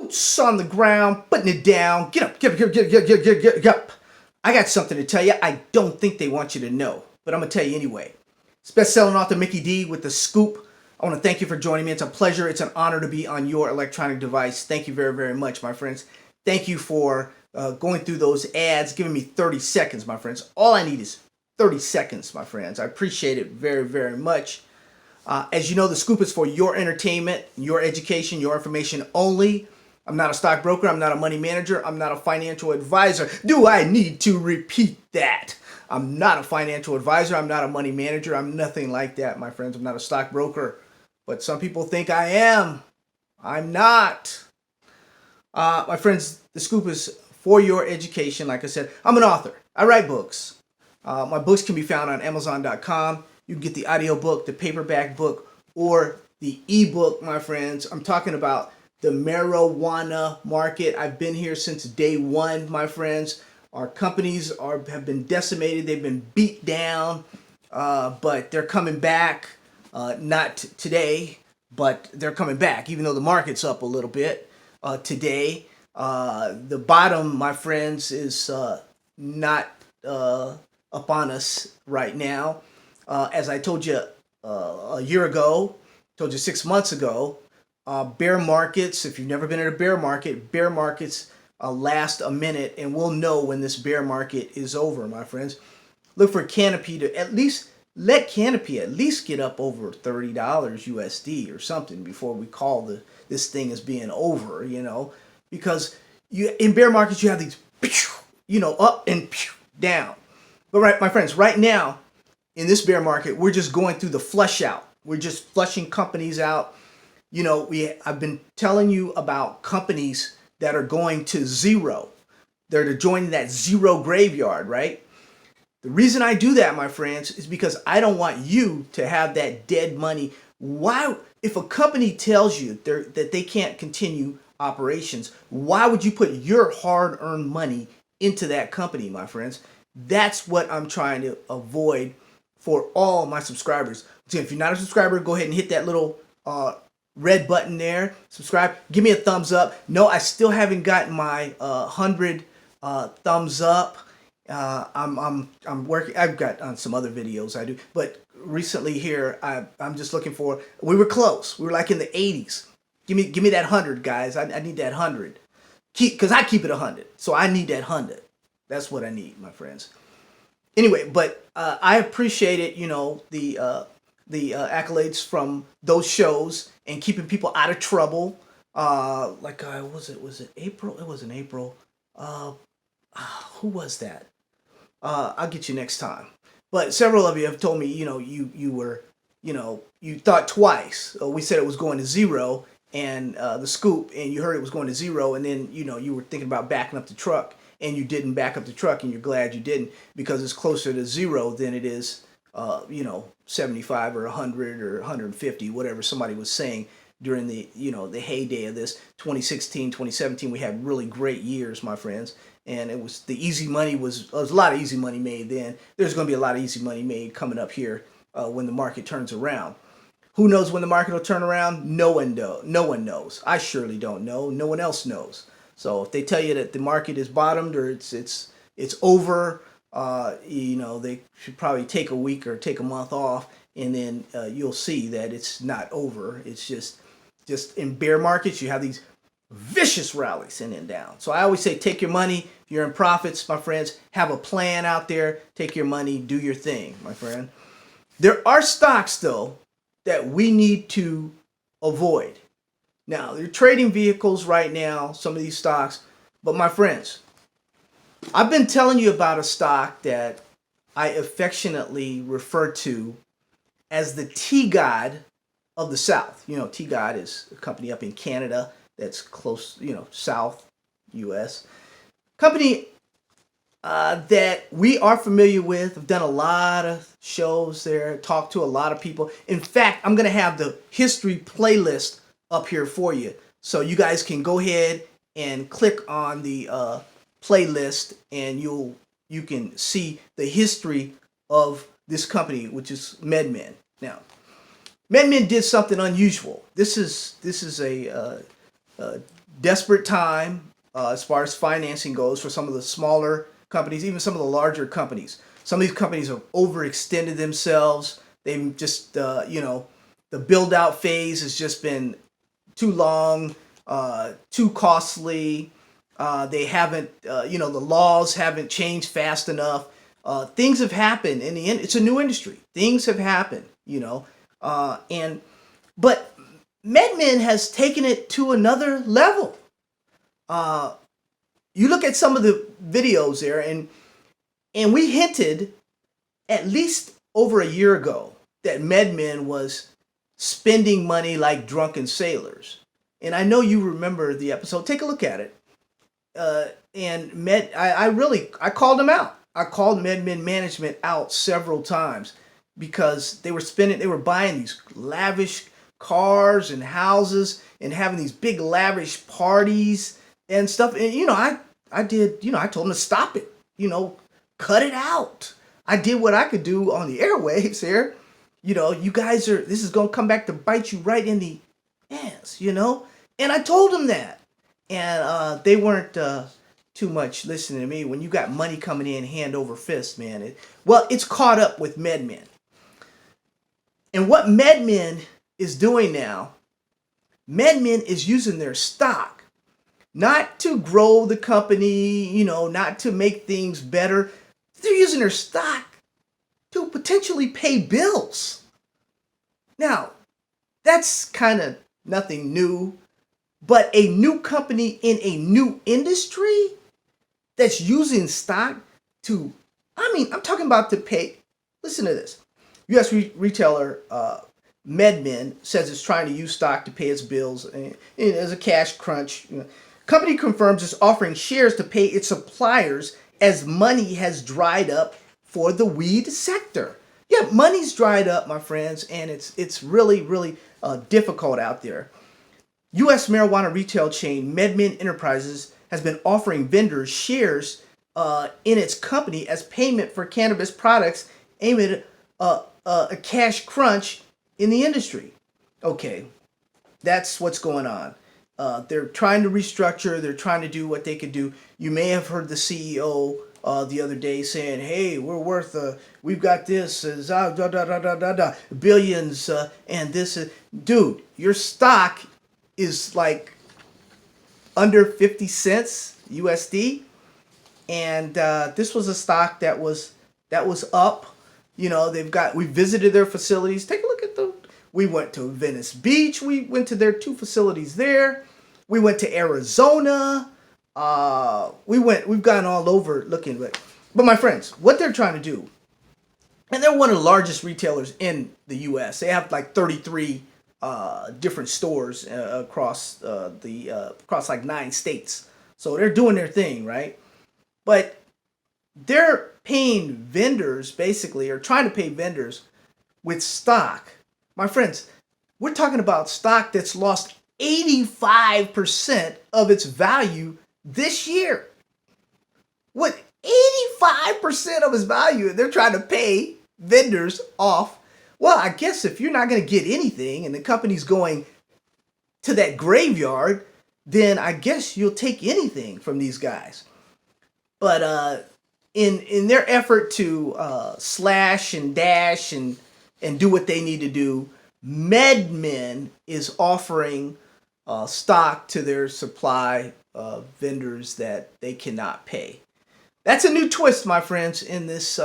boots on the ground, putting it down. Get up, get up, get up. I got something to tell you. I don't think they want you to know, but I'm going to tell you anyway. It's best-selling author Mickey D with The Scoop. I want to thank you for joining me. It's a pleasure. It's an honor to be on your electronic device. Thank you very, very much, my friends. Thank you for going through those ads, giving me 30 seconds, my friends. All I need is 30 seconds, my friends. I appreciate it very, very much. As you know, The Scoop is for your entertainment, your education, your information only. I'm not a stockbroker. I'm not a money manager. I'm not a financial advisor. Do I need to repeat that? I'm not a financial advisor. I'm not a money manager. I'm nothing like that, my friends. I'm not a stockbroker. But some people think I am. I'm not. My friends, The Scoop is for your education. Like I said, I'm an author. I write books. My books can be found on Amazon.com. You can get the audiobook, the paperback book, or the ebook, my friends. I'm talking about the marijuana market. I've been here since day one, my friends. Our companies have been decimated. They've been beat down, but they're coming back. Not today, but they're coming back, even though the market's up a little bit today. The bottom, my friends, is not upon us right now. As I told you a year ago, told you 6 months ago, bear markets, if you've never been in a bear markets last a minute, and we'll know when this bear market is over, my friends. Look for Canopy to at least, let Canopy at least get up over $30 USD or something before we call this thing as being over, you know, because in bear markets you have these, you know, up and down. But right, my friends, right now in this bear market, we're just going through the flush out. We're just flushing companies out. You know, I've been telling you about companies that are going to zero. They're joining that zero graveyard, right? The reason I do that, my friends, is because I don't want you to have that dead money. Why, if a company tells you that they can't continue operations, why would you put your hard-earned money into that company, my friends? That's what I'm trying to avoid for all my subscribers. So if you're not a subscriber, go ahead and hit that little red button there. Subscribe. Give me a thumbs up. No, I still haven't gotten my 100 thumbs up. I'm working. I've got on some other videos I do, but recently here I'm just looking for. We were close. We were like in the 80s. Give me that 100, guys. I need that 100. Because I keep it 100, so I need that 100. That's what I need, my friends. Anyway, but I appreciate it. You know, the accolades from those shows and keeping people out of trouble. Was it April? It wasn't April. Who was that? I'll get you next time. But several of you have told me, you know, you were, you know, you thought twice. We said it was going to zero, and The Scoop, and you heard it was going to zero, and then, you know, you were thinking about backing up the truck, and you didn't back up the truck, and you're glad you didn't, because it's closer to zero than it is, you know, 75 or 100 or 150, whatever somebody was saying during the, you know, the heyday of this 2016, 2017. We had really great years, my friends, and it was the easy money was a lot of easy money made then. There's going to be a lot of easy money made coming up here when the market turns around. Who knows when the market will turn around? No one knows. I surely don't know. No one else knows. So if they tell you that the market is bottomed or it's over, you know, they should probably take a week or take a month off, and then you'll see that it's not over. It's just in bear markets, you have these vicious rallies in and down. So I always say, take your money. If you're in profits, my friends, have a plan out there. Take your money, do your thing, my friend. There are stocks, though, that we need to avoid. Now, they're trading vehicles right now, some of these stocks. But my friends, I've been telling you about a stock that I affectionately refer to as the tea god of the South. You know, Tea God is a company up in Canada that's close, you know, South U.S. Company that we are familiar with. I've done a lot of shows there, talked to a lot of people. In fact, I'm going to have the history playlist up here for you, so you guys can go ahead and click on the playlist, and you can see the history of this company, which is Medmen. Now, Medmen did something unusual. This is a desperate time as far as financing goes for some of the smaller companies, even some of the larger companies. Some of these companies have overextended themselves. They've just, the build out phase has just been too long, too costly. They haven't, the laws haven't changed fast enough. Things have happened in the end. It's a new industry. Things have happened, but Medmen has taken it to another level. You look at some of the videos there, and we hinted at least over a year ago that Medmen was spending money like drunken sailors. And I know you remember the episode. Take a look at it. I called them out. I called Medmen management out several times because they were buying these lavish cars and houses and having these big lavish parties and stuff. And I told them to stop it. Cut it out. I did what I could do on the airwaves here. You guys this is going to come back to bite you right in the ass, And I told them that. And they weren't too much listening to me. When you got money coming in hand over fist, man. It's caught up with Medmen. And what Medmen is doing now, Medmen is using their stock not to grow the company, not to make things better. They're using their stock to potentially pay bills. Now, that's kind of nothing new, but a new company in a new industry that's using stock I'm talking about to pay. Listen to this. U.S. retailer Medmen says it's trying to use stock to pay its bills and as a cash crunch. Company confirms it's offering shares to pay its suppliers as money has dried up for the weed sector. Yeah, money's dried up, my friends, and it's really, really difficult out there. U.S. marijuana retail chain Medmen Enterprises has been offering vendors shares in its company as payment for cannabis products aimed at a cash crunch in the industry. Okay, that's what's going on. They're trying to restructure. They're trying to do what they could do. You may have heard the CEO the other day saying, "Hey, we're worth, we've got this, billions, and this." Dude, your stock is like under 50 cents USD, and this was a stock that was up. We visited their facilities. Take a look at them. We went to Venice Beach. We went to their 2 facilities there. We went to Arizona. We've gone all over looking. But my friends, what they're trying to do, and they're one of the largest retailers in the U.S. They have like 33 different stores across like 9 states. So they're doing their thing, right? But they're paying vendors, basically, or trying to pay vendors with stock. My friends, we're talking about stock that's lost 85% of its value this year. What, 85% of its value, they're trying to pay vendors off. Well, I guess if you're not going to get anything and the company's going to that graveyard, then I guess you'll take anything from these guys. But in their effort to slash and dash and do what they need to do, Medmen is offering stock to their supply vendors that they cannot pay. That's a new twist, my friends, in this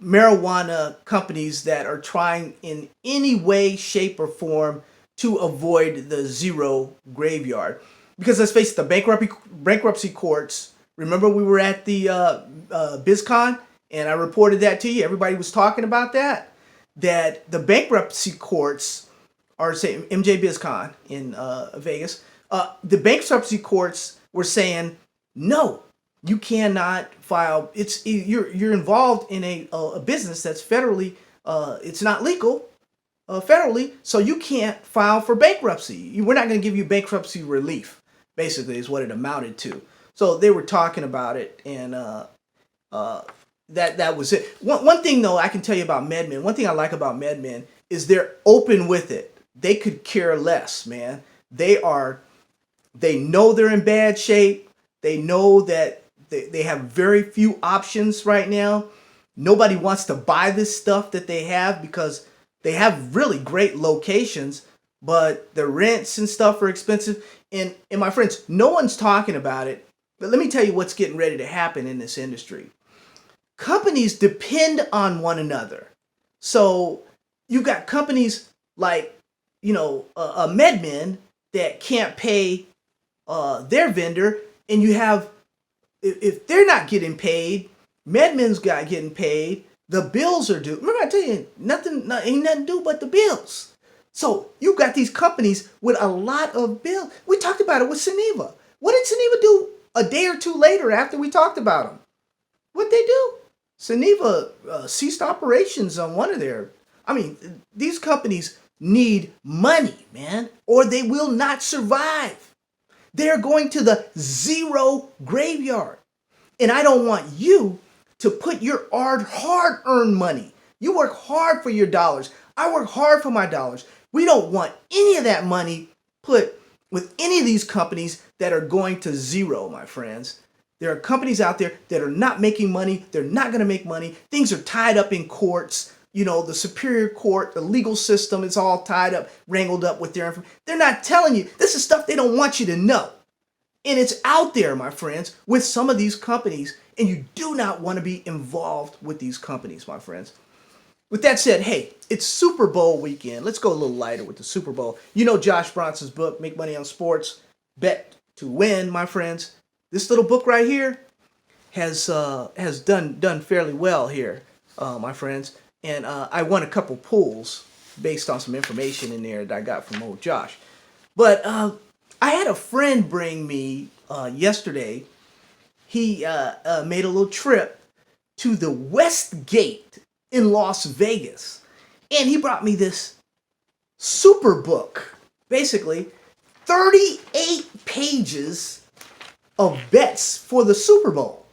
marijuana companies that are trying in any way, shape, or form to avoid the zero graveyard. Because let's face it, the bankruptcy courts, remember we were at the BizCon and I reported that to you. Everybody was talking about that the bankruptcy courts are saying, MJ BizCon in Vegas, the bankruptcy courts were saying, no, you cannot file. You're involved in a business that's federally, it's not legal federally, so you can't file for bankruptcy. We're not going to give you bankruptcy relief, basically, is what it amounted to. So they were talking about it, and that was it. One thing, though, I can tell you about Medmen, one thing I like about Medmen is they're open with it. They could care less, man. They know they're in bad shape. They know that they have very few options right now. Nobody wants to buy this stuff that they have because they have really great locations, but the rents and stuff are expensive. And my friends, no one's talking about it, but let me tell you what's getting ready to happen in this industry. Companies depend on one another. So you've got companies like, a Medmen that can't pay their vendor, and you have, if they're not getting paid, Medmen's got getting paid, the bills are due. Remember I tell you, ain't nothing due but the bills. So you've got these companies with a lot of bills. We talked about it with Seneva. What did Seneva do a day or two later after we talked about them? What'd they do? Seneva ceased operations on one of their. These companies need money, man, or they will not survive. They're going to the zero graveyard. And I don't want you to put your hard-earned money. You work hard for your dollars. I work hard for my dollars. We don't want any of that money put with any of these companies that are going to zero, my friends. There are companies out there that are not making money. They're not going to make money. Things are tied up in courts. The Superior Court, the legal system is all tied up, wrangled up with their information. They're not telling you. This is stuff they don't want you to know. And it's out there, my friends, with some of these companies, and you do not want to be involved with these companies, my friends. With that said, hey, it's Super Bowl weekend. Let's go a little lighter with the Super Bowl. Josh Bronson's book, Make Money on Sports, Bet to Win, my friends. This little book right here has done fairly well here, my friends. And I won a couple pools based on some information in there that I got from old Josh. But I had a friend bring me yesterday. He made a little trip to the West Gate in Las Vegas. And he brought me this super book. Basically, 38 pages of bets for the Super Bowl.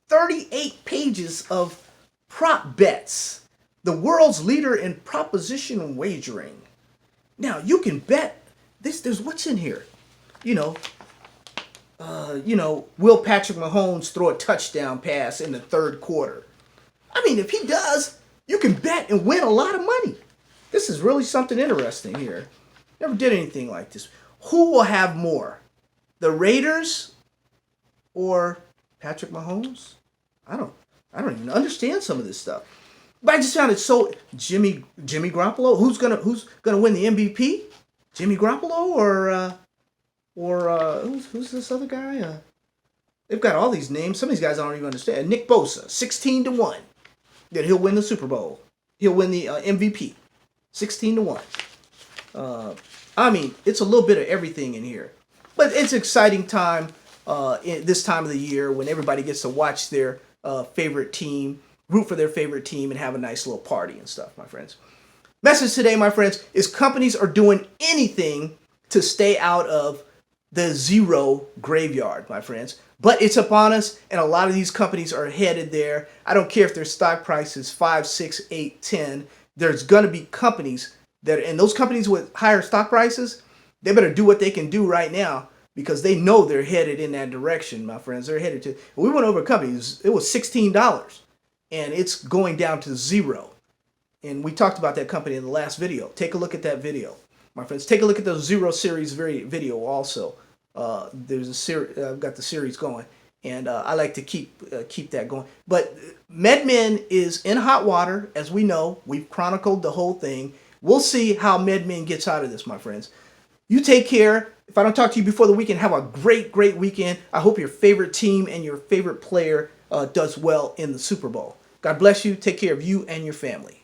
38 pages of prop bets. The world's leader in proposition wagering. Now, you can bet this. There's what's in here. Will Patrick Mahomes throw a touchdown pass in the third quarter? If he does, you can bet and win a lot of money. This is really something interesting here. Never did anything like this. Who will have more? The Raiders or Patrick Mahomes? I don't even understand some of this stuff. But I just found it so Jimmy Garoppolo. Who's gonna win the MVP? Jimmy Garoppolo or who's this other guy? They've got all these names. Some of these guys I don't even understand. Nick Bosa, 16-1, that he'll win the Super Bowl. He'll win the MVP, 16-1. It's a little bit of everything in here, but it's an exciting time in this time of the year when everybody gets to watch their favorite team, root for their favorite team, and have a nice little party and stuff, my friends. Message today, my friends, is companies are doing anything to stay out of the zero graveyard, my friends. But it's upon us, and a lot of these companies are headed there. I don't care if their stock price is 5, 6, 8, 10. There's going to be companies and those companies with higher stock prices, they better do what they can do right now because they know they're headed in that direction, my friends. They're headed to, we went over companies, it was $16. And it's going down to zero. And we talked about that company in the last video. Take a look at that video, my friends. Take a look at the Zero Series video also. There's a series. I've got the series going, and I like to keep that going. But Medmen is in hot water, as we know. We've chronicled the whole thing. We'll see how Medmen gets out of this, my friends. You take care. If I don't talk to you before the weekend, have a great weekend. I hope your favorite team and your favorite player does well in the Super Bowl. God bless you. Take care of you and your family.